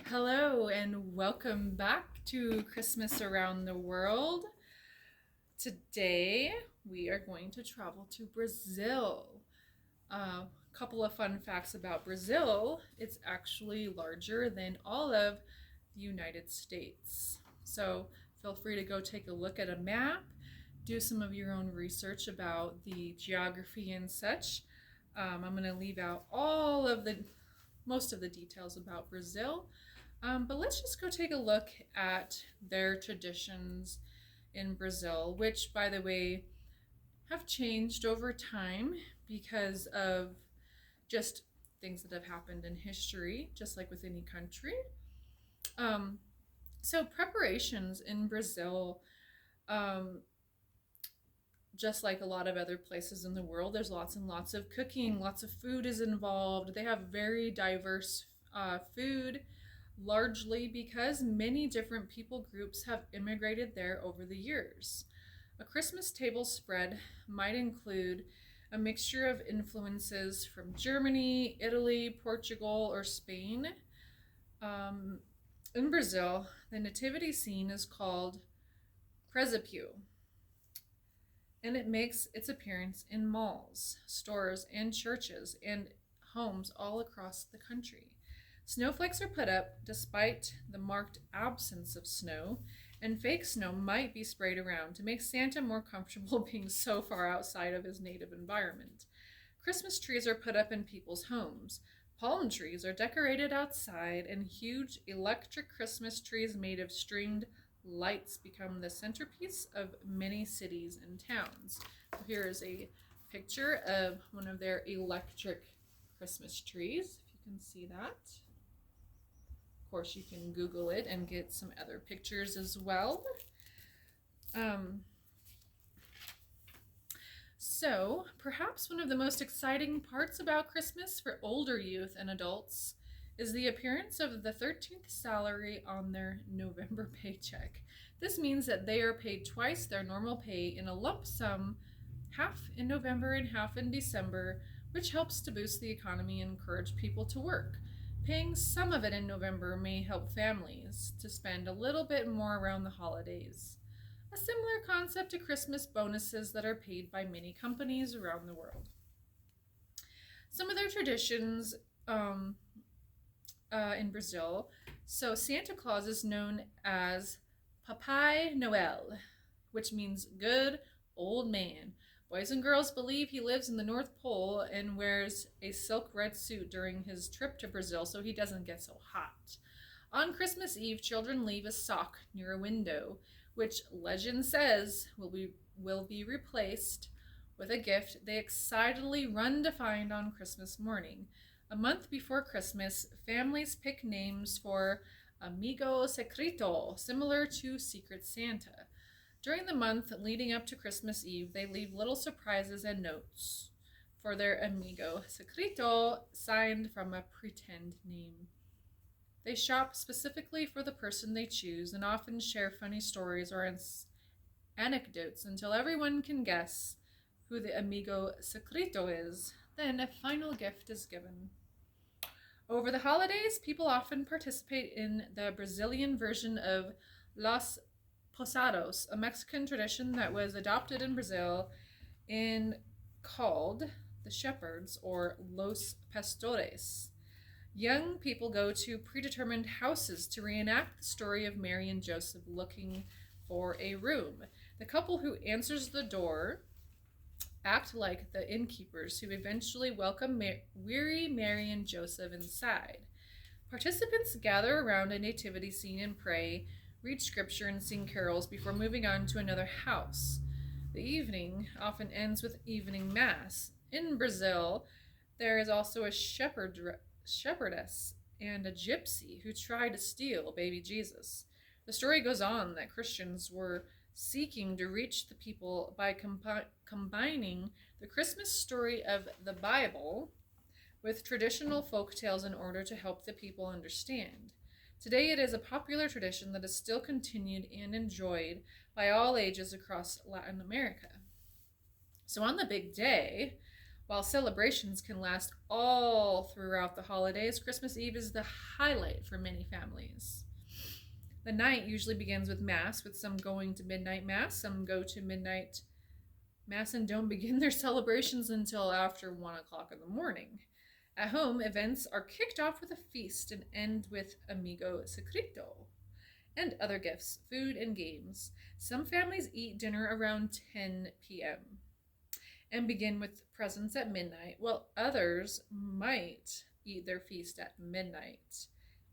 Hello and welcome back to Christmas Around the World. Today we are going to travel to Brazil. A couple of fun facts about Brazil: it's actually larger than all of the United States. So feel free to go take a look at a map, do some of your own research about the geography and such. I'm going to leave out most of the details about Brazil. But let's just go take a look at their traditions in Brazil, which, by the way, have changed over time because of just things that have happened in history, just like with any country. Um, so, preparations in Brazil, um, just like a lot of other places in the world, there's lots and lots of cooking, lots of food is involved. They have very diverse food, largely because many different people groups have immigrated there over the years. A Christmas table spread might include a mixture of influences from Germany, Italy, Portugal, or Spain. Um, in Brazil, the nativity scene is called presépio, and it makes its appearance in malls, stores, and churches and homes all across the country. Snowflakes are put up despite the marked absence of snow, and fake snow might be sprayed around to make Santa more comfortable being so far outside of his native environment. Christmas trees are put up in people's homes. Palm trees are decorated outside, and huge electric Christmas trees made of stringed lights become the centerpiece of many cities and towns. So here is a picture of one of their electric Christmas trees, if you can see that. Of course, you can Google it and get some other pictures as well. So, perhaps one of the most exciting parts about Christmas for older youth and adults is the appearance of the 13th salary on their November paycheck. This means that they are paid twice their normal pay in a lump sum, half in November and half in December, which helps to boost the economy and encourage people to work. Paying some of it in November may help families to spend a little bit more around the holidays. A similar concept to Christmas bonuses that are paid by many companies around the world. Some of their traditions in Brazil. So Santa Claus is known as Papai Noel, which means good old man. Boys and girls believe he lives in the North Pole and wears a silk red suit during his trip to Brazil so he doesn't get so hot. On Christmas Eve, children leave a sock near a window, which legend says will be replaced with a gift they excitedly run to find on Christmas morning. A month before Christmas, families pick names for Amigo Secreto, similar to Secret Santa. During the month leading up to Christmas Eve, they leave little surprises and notes for their Amigo Secreto, signed from a pretend name. They shop specifically for the person they choose and often share funny stories or anecdotes until everyone can guess who the Amigo Secreto is. Then a final gift is given. Over the holidays, people often participate in the Brazilian version of Los Posados, a Mexican tradition that was adopted in Brazil and called the Shepherds or Los Pastores. Young people go to predetermined houses to reenact the story of Mary and Joseph looking for a room. The couple who answers the door act like the innkeepers who eventually welcome weary Mary and Joseph inside. Participants gather around a nativity scene and pray, read scripture, and sing carols before moving on to another house. The evening often ends with evening mass. In Brazil, there is also a shepherdess and a gypsy who try to steal baby Jesus. The story goes on that Christians were seeking to reach the people by combining the Christmas story of the Bible with traditional folk tales in order to help the people understand. Today it is a popular tradition that is still continued and enjoyed by all ages across Latin America. So on the big day, While celebrations can last all throughout the holidays, Christmas Eve is the highlight for many families. The night usually begins with Mass, with some going to midnight Mass. Some go to midnight Mass and don't begin their celebrations until after 1 o'clock in the morning. At home, events are kicked off with a feast and end with Amigo Secreto and other gifts, food, and games. Some families eat dinner around 10 p.m. and begin with presents at midnight, while others might eat their feast at midnight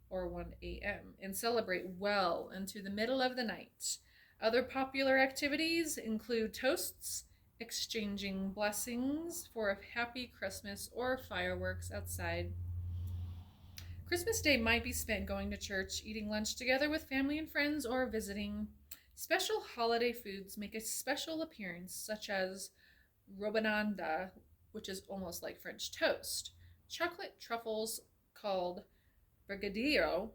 or 1 a.m. and celebrate well into the middle of the night. Other popular activities include toasts, exchanging blessings for a happy Christmas, or fireworks outside. Christmas Day might be spent going to church, eating lunch together with family and friends, or visiting. Special holiday foods make a special appearance, such as robananda, which is almost like French toast, chocolate truffles called brigadeiro,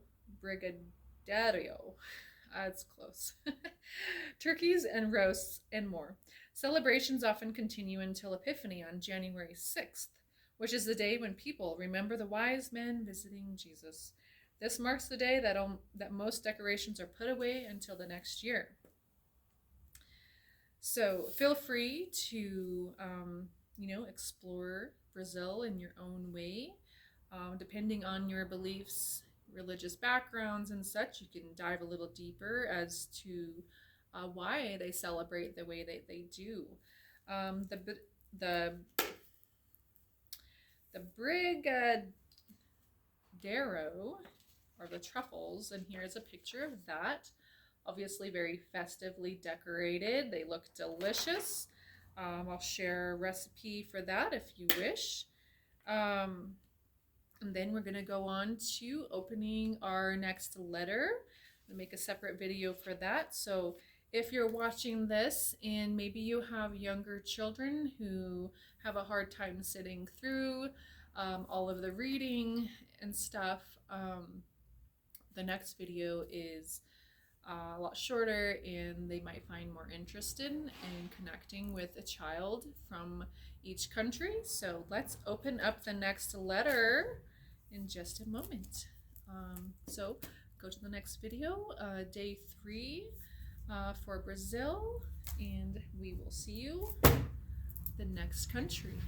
it's close, turkeys and roasts, and more. Celebrations often continue until Epiphany on January 6th, which is the day when people remember the wise men visiting Jesus. This marks the day that most decorations are put away until the next year. So feel free to, explore Brazil in your own way. Depending on your beliefs, religious backgrounds, and such, you can dive a little deeper as to why they celebrate the way that they do. The brigadeiro, or the truffles, and here's a picture of that. Obviously very festively decorated. They look delicious. I'll share a recipe for that if you wish. And then we're going to go on to opening our next letter. We'll make a separate video for that. So if you're watching this and maybe you have younger children who have a hard time sitting through all of the reading and stuff, the next video is a lot shorter, and they might find more interested in connecting with a child from each country. So let's open up the next letter in just a moment. So go to the next video, day 3 for Brazil, and we will see you the next country.